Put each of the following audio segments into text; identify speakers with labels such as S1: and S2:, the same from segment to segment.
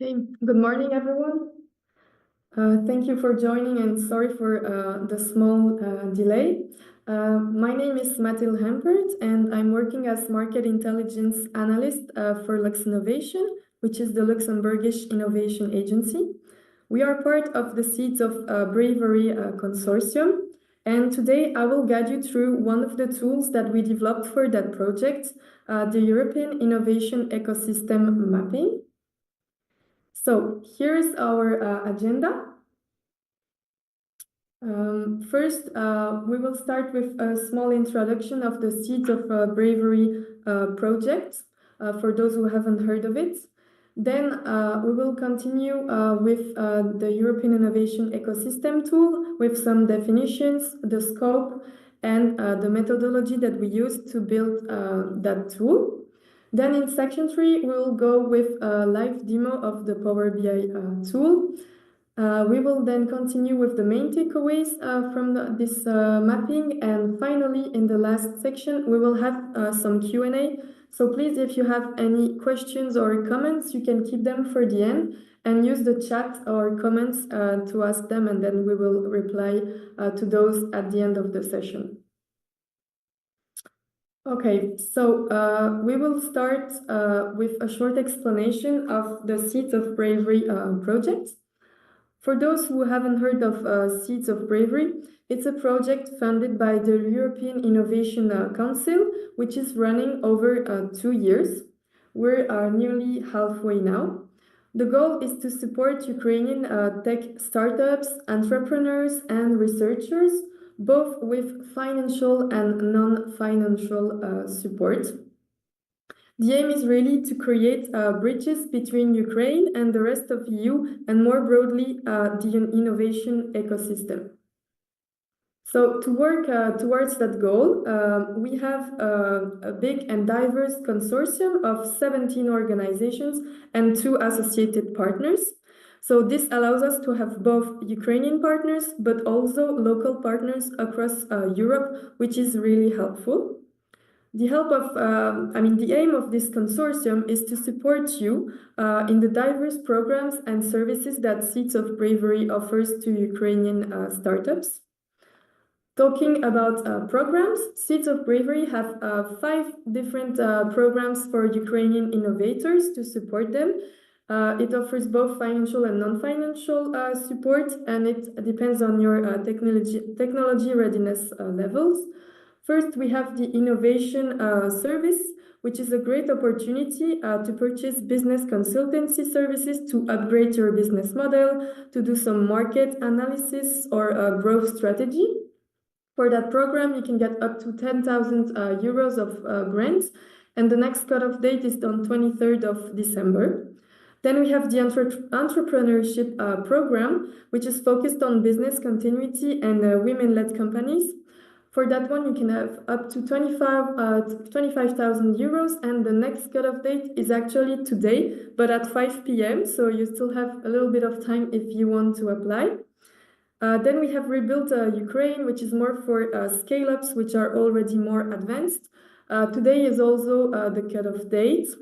S1: Hey, good morning, everyone. Thank you for joining and sorry for the small delay. My name is Mathilde Hempert and I'm working as Market Intelligence Analyst for Lux Innovation, which is the Luxembourgish innovation agency. We are part of the Seeds of Bravery consortium, and today I will guide you through one of the tools that we developed for that project, the European Innovation Ecosystem Mapping. So here's our agenda. First, we will start with a small introduction of the Seeds of Bravery project, for those who haven't heard of it. Then we will continue with the European Innovation Ecosystem tool with some definitions, the scope, and the methodology that we use to build that tool. Then in section 3, we'll go with a live demo of the PowerBI tool. We will then continue with the main takeaways from this mapping, and finally, in the last section, we will have some Q&A. So please, if you have any questions or comments, you can keep them for the end and use the chat or comments to ask them, and then we will reply to those at the end of the session. Okay, so we will start with a short explanation of the Seeds of Bravery project. For those who haven't heard of Seeds of Bravery, it's a project funded by the European Innovation Council, which is running over 2 years. We're nearly halfway now. The goal is to support Ukrainian tech startups, entrepreneurs, and researchers, both with financial and non-financial support. The aim is really to create bridges between Ukraine and the rest of EU, and more broadly, the innovation ecosystem. So to work towards that goal, we have a big and diverse consortium of 17 organizations and 2 associated partners. So this allows us to have both Ukrainian partners, but also local partners across Europe, which is really helpful. The aim of this consortium is to support you in the diverse programs and services that Seeds of Bravery offers to Ukrainian startups. Talking about programs, Seeds of Bravery have 5 different programs for Ukrainian innovators to support them. It offers both financial and non-financial support, and it depends on your technology readiness levels. First, we have the innovation service, which is a great opportunity to purchase business consultancy services to upgrade your business model, to do some market analysis or growth strategy. For that program, you can get up to 10,000 euros of grants, and the next cutoff date is on 23rd of December. Then we have the entrepreneurship program, which is focused on business continuity and women-led companies. For that one, you can have up to 25,000 euros, and the next cutoff date is actually today, but at 5 p.m., so you still have a little bit of time if you want to apply. Then we have Rebuild Ukraine, which is more for scale-ups, which are already more advanced. Today is also the cutoff date.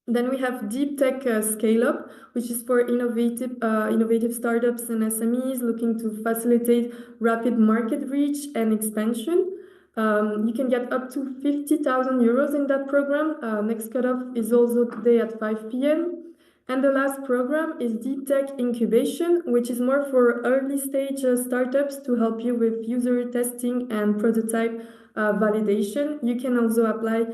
S1: Then we have Deep Tech Scale-Up, which is for innovative startups and SMEs looking to facilitate rapid market reach and expansion. You can get up to 50,000 euros in that program. Next cutoff is also today at 5 p.m. And the last program is Deep Tech Incubation, which is more for early stage startups to help you with user testing and prototype validation. You can also apply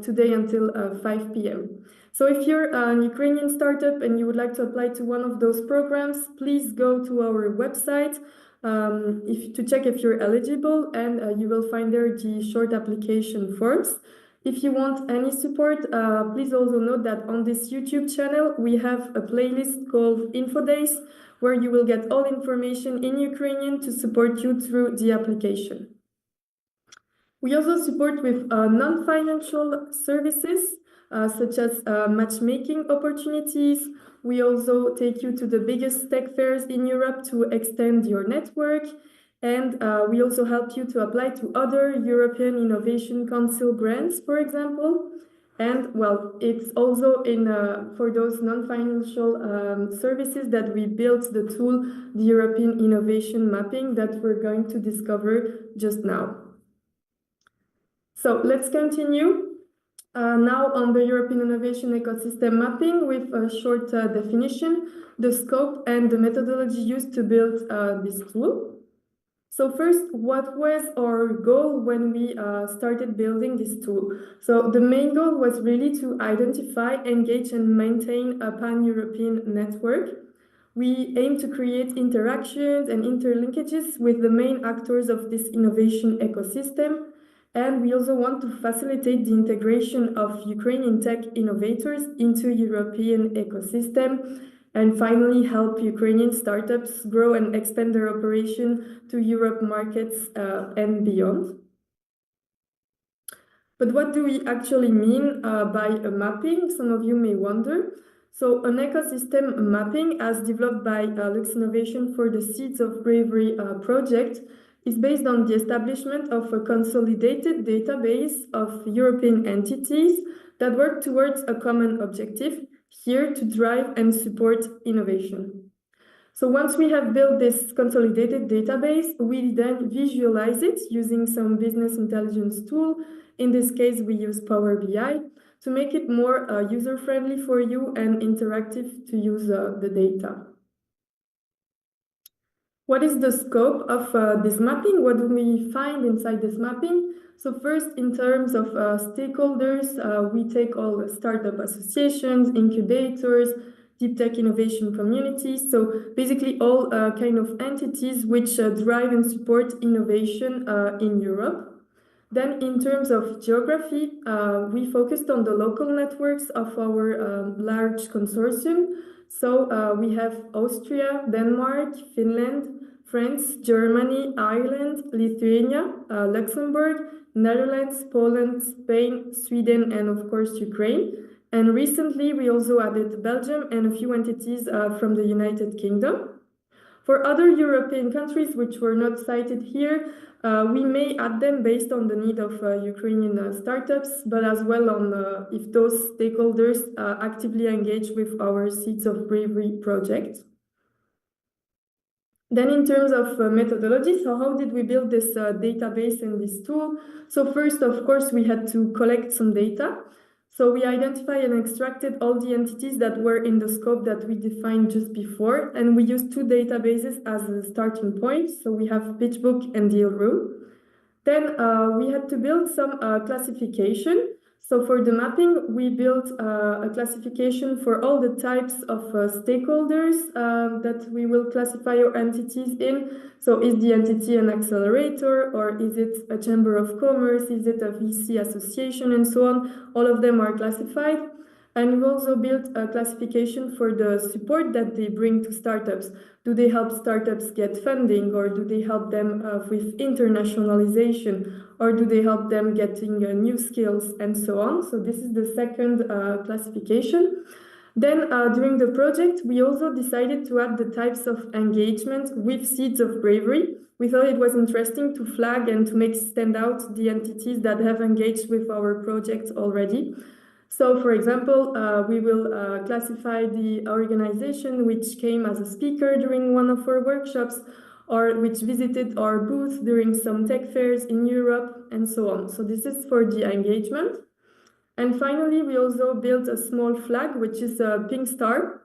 S1: today until 5 p.m. So if you're an Ukrainian startup and you would like to apply to one of those programs, please go to our website to check if you're eligible, and you will find there the short application forms. If you want any support, please also note that on this YouTube channel, we have a playlist called Info Days, where you will get all information in Ukrainian to support you through the application. We also support with non-financial services, such as matchmaking opportunities. We also take you to the biggest tech fairs in Europe to extend your network. And we also help you to apply to other European Innovation Council grants, for example. And well, it's also in for those non-financial services that we built the tool, the European Innovation Mapping, that we're going to discover just now. So let's continue. Now on the European Innovation Ecosystem Mapping with a short definition, the scope and the methodology used to build this tool. So first, what was our goal when we started building this tool? So the main goal was really to identify, engage, and maintain a pan-European network. We aim to create interactions and interlinkages with the main actors of this innovation ecosystem. And we also want to facilitate the integration of Ukrainian tech innovators into European ecosystem, and finally help Ukrainian startups grow and expand their operation to Europe markets and beyond. But what do we actually mean by a mapping? Some of you may wonder. So an ecosystem mapping, as developed by Lux Innovation for the Seeds of Bravery project, is based on the establishment of a consolidated database of European entities that work towards a common objective, here to drive and support innovation. So once we have built this consolidated database, we then visualize it using some business intelligence tool. In this case, we use PowerBI to make it more user-friendly for you and interactive to use the data. What is the scope of this mapping? What do we find inside this mapping? So first, in terms of stakeholders, we take all the startup associations, incubators, deep tech innovation communities. So basically all kind of entities which drive and support innovation in Europe. Then in terms of geography, we focused on the local networks of our large consortium. So we have Austria, Denmark, Finland, France, Germany, Ireland, Lithuania, Luxembourg, Netherlands, Poland, Spain, Sweden, and of course Ukraine. And recently we also added Belgium and a few entities from the United Kingdom. For other European countries which were not cited here, we may add them based on the need of Ukrainian startups, but as well on if those stakeholders actively engage with our Seeds of Bravery project. Then in terms of methodology, so how did we build this database and this tool? So first, of course, we had to collect some data. So we identified and extracted all the entities that were in the scope that we defined just before, and we used two databases as a starting point. So we have PitchBook and Dealroom. Then we had to build some classification. So for the mapping, we built a classification for all the types of stakeholders that we will classify our entities in. So is the entity an accelerator, or is it a chamber of commerce? Is it a VC association, and so on? All of them are classified. And we also built a classification for the support that they bring to startups. Do they help startups get funding, or do they help them with internationalization, or do they help them getting new skills, and so on? So this is the second classification. Then during the project, we also decided to add the types of engagement with Seeds of Bravery. We thought it was interesting to flag and to make stand out the entities that have engaged with our project already. So, for example, we will classify the organization which came as a speaker during one of our workshops, or which visited our booth during some tech fairs in Europe, and so on. So this is for the engagement. And finally, we also built a small flag, which is a pink star,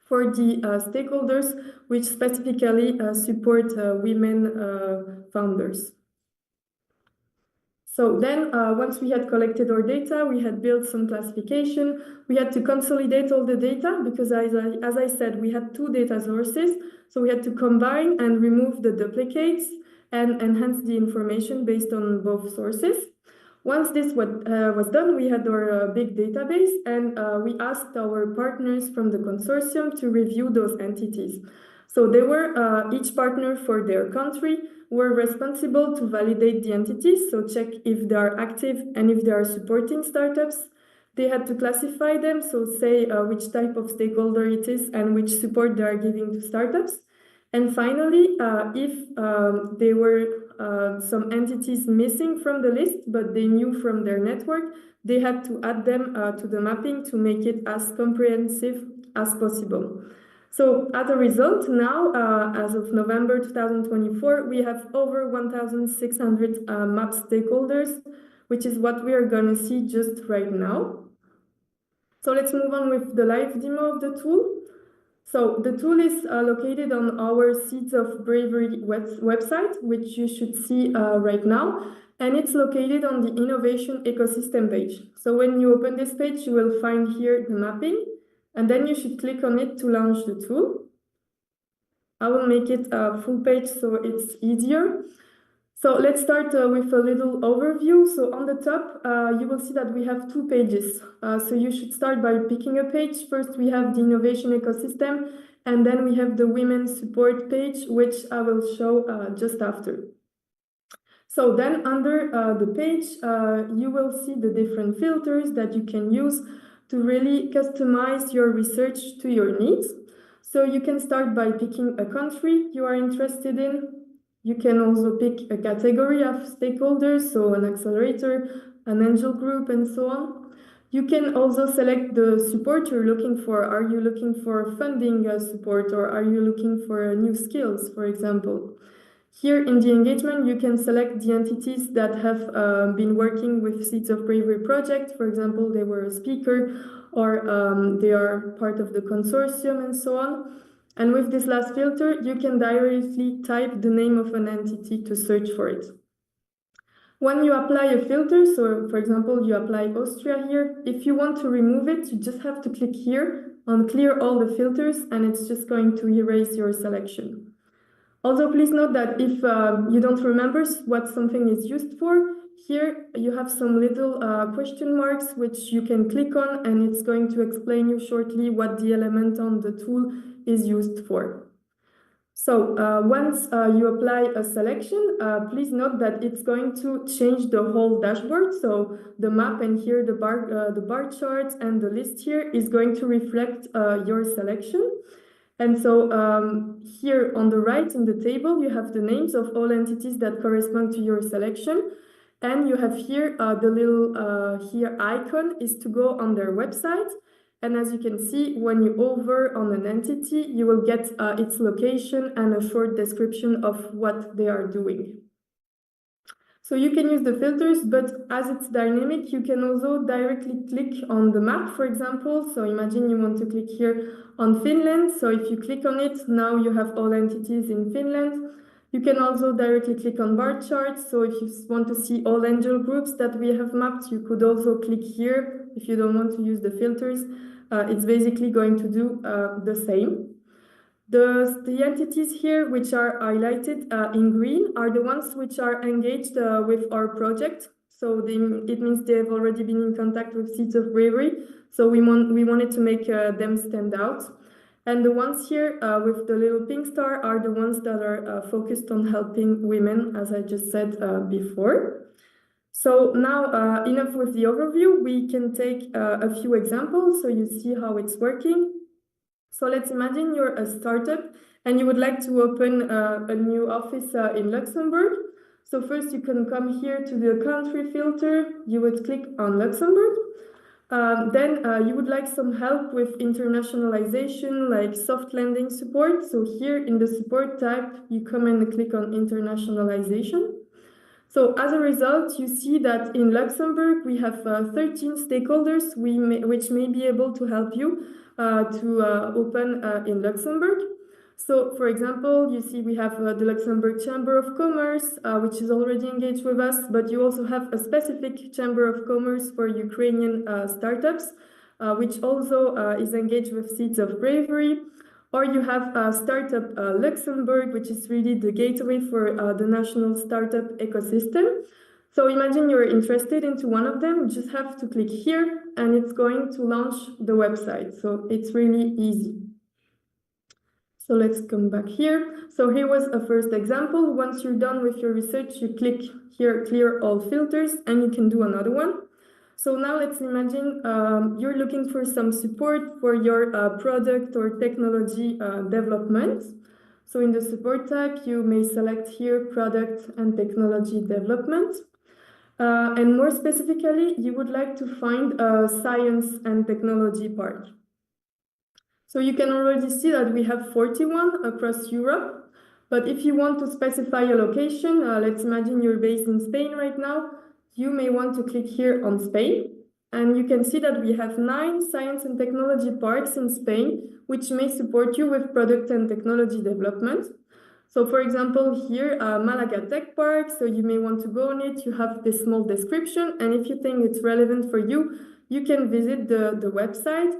S1: for the stakeholders which specifically support women founders. So then, once we had collected our data, we had built some classification. We had to consolidate all the data because, as I said, we had two data sources. So we had to combine and remove the duplicates and enhance the information based on both sources. Once this was done, we had our big database, and we asked our partners from the consortium to review those entities. So they were, each partner for their country, were responsible to validate the entities, so check if they are active and if they are supporting startups. They had to classify them, so say which type of stakeholder it is and which support they are giving to startups. And finally, if they were some entities missing from the list, but they knew from their network, they had to add them to the mapping to make it as comprehensive as possible. So as a result, now, as of November 2024, we have over 1,600 map stakeholders, which is what we are going to see just right now. So let's move on with the live demo of the tool. So the tool is located on our Seeds of Bravery website, which you should see right now. And it's located on the Innovation Ecosystem page. So when you open this page, you will find here the mapping, and then you should click on it to launch the tool. I will make it a full page so it's easier. So let's start with a little overview. So on the top, you will see that we have two pages. So you should start by picking a page. First, we have the Innovation Ecosystem, and then we have the Women Support page, which I will show just after. So then under the page, you will see the different filters that you can use to really customize your research to your needs. So you can start by picking a country you are interested in. You can also pick a category of stakeholders, so an accelerator, an angel group, and so on. You can also select the support you're looking for. Are you looking for funding support, or are you looking for new skills, for example? Here in the engagement, you can select the entities that have been working with Seeds of Bravery project. For example, they were a speaker, or they are part of the consortium, and so on. And with this last filter, you can directly type the name of an entity to search for it. When you apply a filter, so for example, you apply Austria here, if you want to remove it, you just have to click here on clear all the filters, and it's just going to erase your selection. Also, please note that if you don't remember what something is used for, here you have some little question marks which you can click on, and it's going to explain you shortly what the element on the tool is used for. So once you apply a selection, please note that it's going to change the whole dashboard. So the map and here the bar charts and the list here is going to reflect your selection. And so here on the right in the table, you have the names of all entities that correspond to your selection. And you have here the little here icon is to go on their website. And as you can see, when you hover on an entity, you will get its location and a short description of what they are doing. So you can use the filters, but as it's dynamic, you can also directly click on the map, for example. So imagine you want to click here on Finland. So if you click on it, now you have all entities in Finland. You can also directly click on bar charts. So if you want to see all angel groups that we have mapped, you could also click here if you don't want to use the filters. It's basically going to do the same. The entities here which are highlighted in green are the ones which are engaged with our project. So it means they have already been in contact with Seeds of Bravery. So we wanted to make them stand out. And the ones here with the little pink star are the ones that are focused on helping women, as I just said before. So now, enough with the overview, we can take a few examples so you see how it's working. So let's imagine you're a startup and you would like to open a new office in Luxembourg. So first you can come here to the country filter, you would click on Luxembourg. Then you would like some help with internationalization, like soft landing support. So here in the support tab, you come and click on internationalization. So as a result, you see that in Luxembourg, we have 13 stakeholders which may be able to help you to open in Luxembourg. So for example, you see we have the Luxembourg Chamber of Commerce, which is already engaged with us, but you also have a specific Chamber of Commerce for Ukrainian startups, which also is engaged with Seeds of Bravery. Or you have Startup Luxembourg, which is really the gateway for the national startup ecosystem. So imagine you're interested into one of them, you just have to click here and it's going to launch the website. So it's really easy. So let's come back here. So here was a first example. Once you're done with your research, you click here, clear all filters, and you can do another one. So now let's imagine you're looking for some support for your product or technology development. So in the support tab, you may select here product and technology development. And more specifically, you would like to find a science and technology part. So you can already see that we have 41 across Europe. But if you want to specify a location, let's imagine you're based in Spain right now, you may want to click here on Spain. And you can see that we have 9 science and technology parks in Spain, which may support you with product and technology development. So for example, here, Malaga Tech Park, so you may want to go on it, you have this small description, and if you think it's relevant for you, you can visit the website,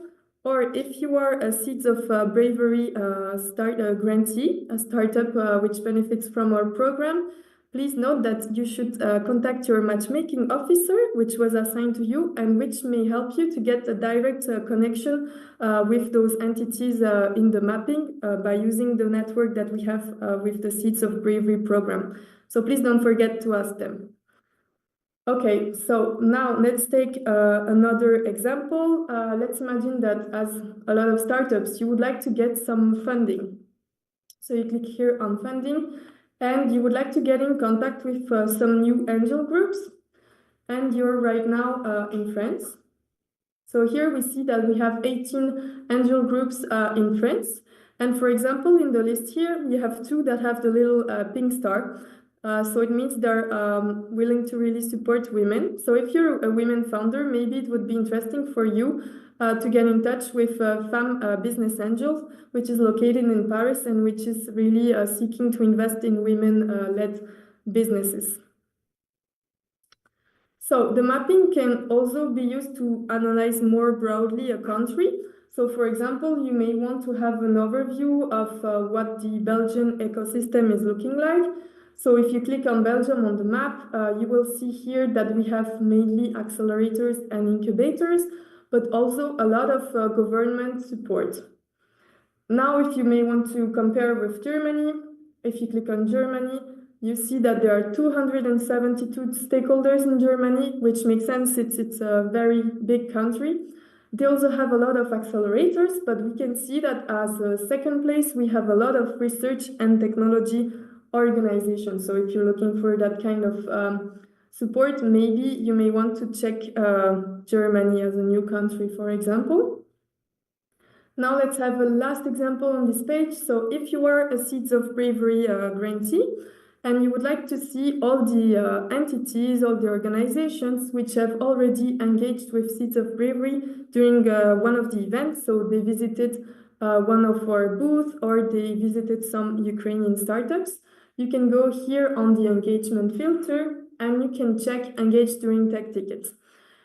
S1: or if you are a Seeds of Bravery grantee, a startup which benefits from our program, please note that you should contact your matchmaking officer, which was assigned to you, and which may help you to get a direct connection with those entities in the mapping by using the network that we have with the Seeds of Bravery program. So please don't forget to ask them. Okay, so now let's take another example. Let's imagine that as a lot of startups, you would like to get some funding. So you click here on funding, and you would like to get in contact with some new angel groups, and you're right now in France. So here we see that we have 18 angel groups in France. And for example, in the list here, we have 2 that have the little pink star. So it means they're willing to really support women. So if you're a women founder, maybe it would be interesting for you to get in touch with Femme Business Angels, which is located in Paris and which is really seeking to invest in women-led businesses. So the mapping can also be used to analyze more broadly a country. So for example, you may want to have an overview of what the Belgian ecosystem is looking like. So if you click on Belgium on the map, you will see here that we have mainly accelerators and incubators, but also a lot of government support. Now, if you may want to compare with Germany, if you click on Germany, you see that there are 272 stakeholders in Germany, which makes sense, it's a very big country. They also have a lot of accelerators, but we can see that as a second place, we have a lot of research and technology organizations. So if you're looking for that kind of support, maybe you may want to check Germany as a new country, for example. Now let's have a last example on this page. So if you are a Seeds of Bravery grantee, and you would like to see all the entities, all the organizations which have already engaged with Seeds of Bravery during one of the events, so they visited one of our booths or they visited some Ukrainian startups, you can go here on the engagement filter and you can check engage during tech tickets.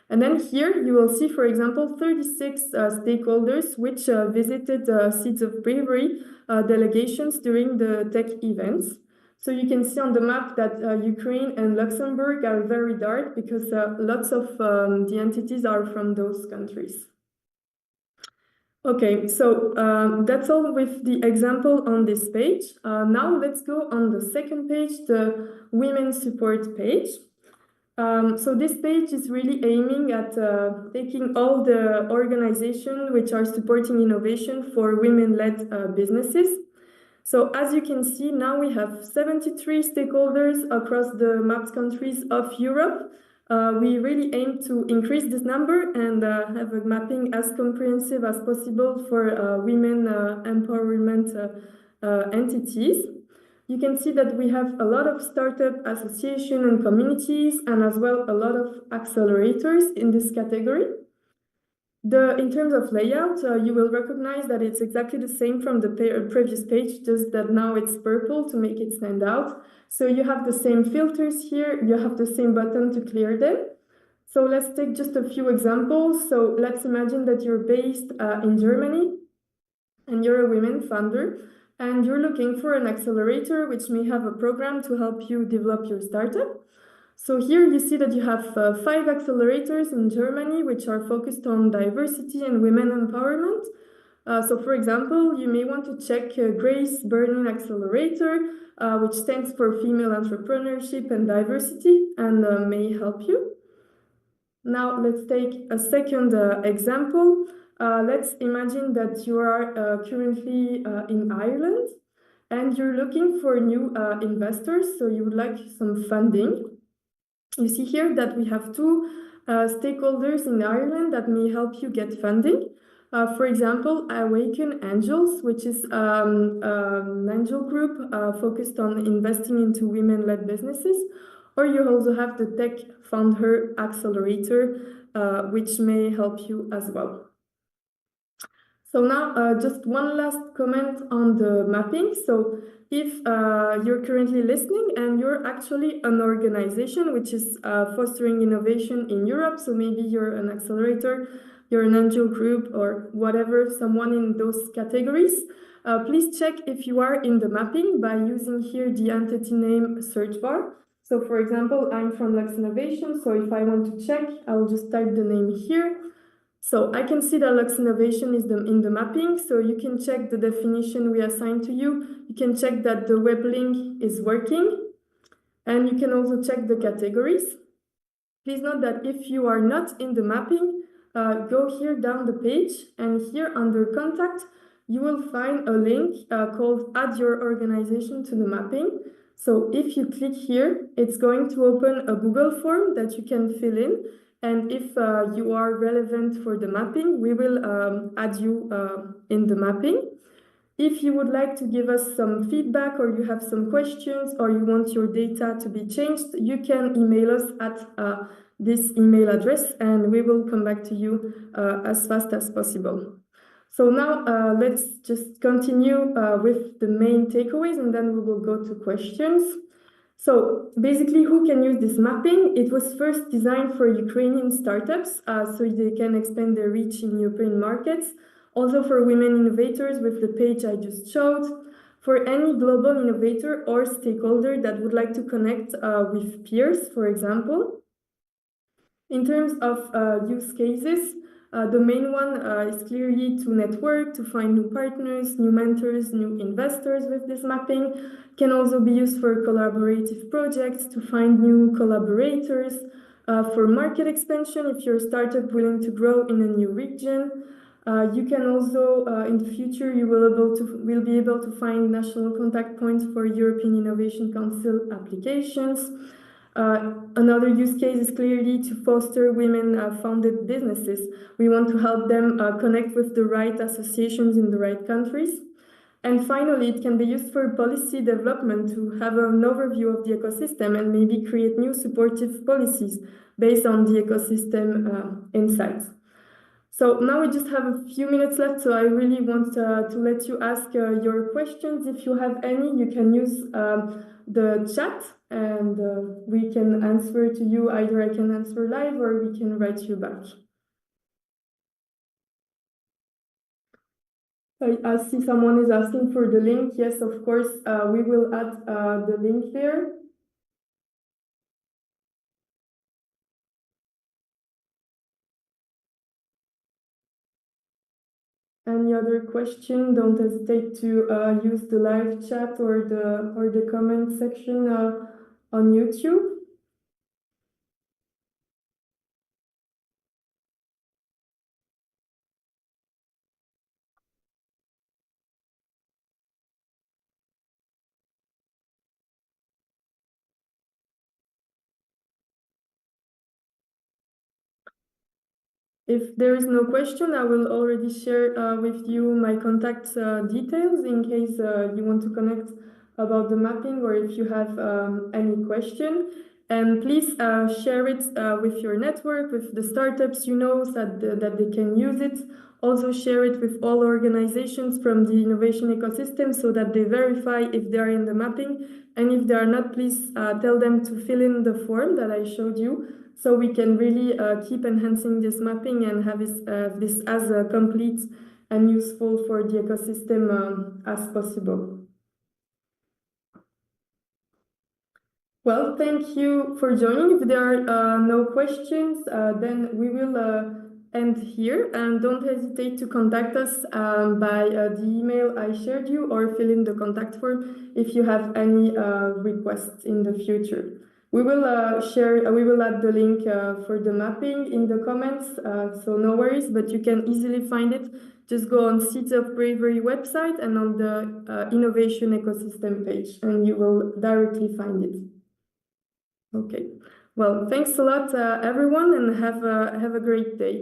S1: And then here you will see, for example, 36 stakeholders which visited Seeds of Bravery delegations during the tech events. So you can see on the map that Ukraine and Luxembourg are very dark because lots of the entities are from those countries. Okay, so that's all with the example on this page. Now let's go on the second page, the Women Support page. So this page is really aiming at taking all the organizations which are supporting innovation for women-led businesses. So as you can see, now we have 73 stakeholders across the mapped countries of Europe. We really aim to increase this number and have a mapping as comprehensive as possible for women empowerment entities. You can see that we have a lot of startup associations and communities and as well a lot of accelerators in this category. In terms of layout, you will recognize that it's exactly the same from the previous page, just that now it's purple to make it stand out. So you have the same filters here, you have the same button to clear them. So let's take just a few examples. So let's imagine that you're based in Germany and you're a women founder and you're looking for an accelerator which may have a program to help you develop your startup. So here you see that you have 5 accelerators in Germany which are focused on diversity and women empowerment. So for example, you may want to check Grace Burning Accelerator, which stands for Female Entrepreneurship and Diversity and may help you. Now let's take a second example. Let's imagine that you are currently in Ireland and you're looking for new investors, so you would like some funding. You see here that we have two stakeholders in Ireland that may help you get funding. For example, Awaken Angels, which is an angel group focused on investing into women-led businesses. Or you also have the tech founder accelerator, which may help you as well. So now, just one last comment on the mapping. So if you're currently listening and you're actually an organization which is fostering innovation in Europe, so maybe you're an accelerator, you're an angel group or whatever, someone in those categories, please check if you are in the mapping by using here the entity name search bar. So for example, I'm from Lux Innovation, so if I want to check, I'll just type the name here. So I can see that Lux Innovation is in the mapping, so you can check the definition we assigned to you. You can check that the web link is working, and you can also check the categories. Please note that if you are not in the mapping, go here down the page, and here under Contact, you will find a link called Add Your Organization to the Mapping. So if you click here, it's going to open a Google form that you can fill in. And if you are relevant for the mapping, we will add you in the mapping. If you would like to give us some feedback or you have some questions or you want your data to be changed, you can email us at this email address and we will come back to you as fast as possible. So now let's just continue with the main takeaways and then we will go to questions. So basically, who can use this mapping? It was first designed for Ukrainian startups, so they can expand their reach in European markets. Also for women innovators with the page I just showed. For any global innovator or stakeholder that would like to connect with peers, for example. In terms of use cases, the main one is clearly to network, to find new partners, new mentors, new investors with this mapping. Can also be used for collaborative projects, to find new collaborators, for market expansion if you're a startup willing to grow in a new region. You can also, in the future, you will be able to find national contact points for European Innovation Council applications. Another use case is clearly to foster women-founded businesses. We want to help them connect with the right associations in the right countries. And finally, it can be used for policy development to have an overview of the ecosystem and maybe create new supportive policies based on the ecosystem insights. So now we just have a few minutes left, so I really want to let you ask your questions. If you have any, you can use the chat and we can answer to you. Either I can answer live or we can write you back. I see someone is asking for the link. Yes, of course, we will add the link there. Any other question? Don't hesitate to use the live chat or the comment section on YouTube. If there is no question, I will already share with you my contact details in case you want to connect about the mapping or if you have any question. And please share it with your network, with the startups you know that they can use it. Also share it with all organizations from the innovation ecosystem so that they verify if they are in the mapping. And if they are not, please tell them to fill in the form that I showed you so we can really keep enhancing this mapping and have this as complete and useful for the ecosystem as possible. Well, thank you for joining. If there are no questions, then we will end here. And don't hesitate to contact us by the email I shared you or fill in the contact form if you have any requests in the future. We will we will add the link for the mapping in the comments, so no worries, but you can easily find it just go on Seeds of Bravery website and on the Innovation Ecosystem page, and you will directly find it. Okay. Well, thanks a lot, everyone, and have a great day.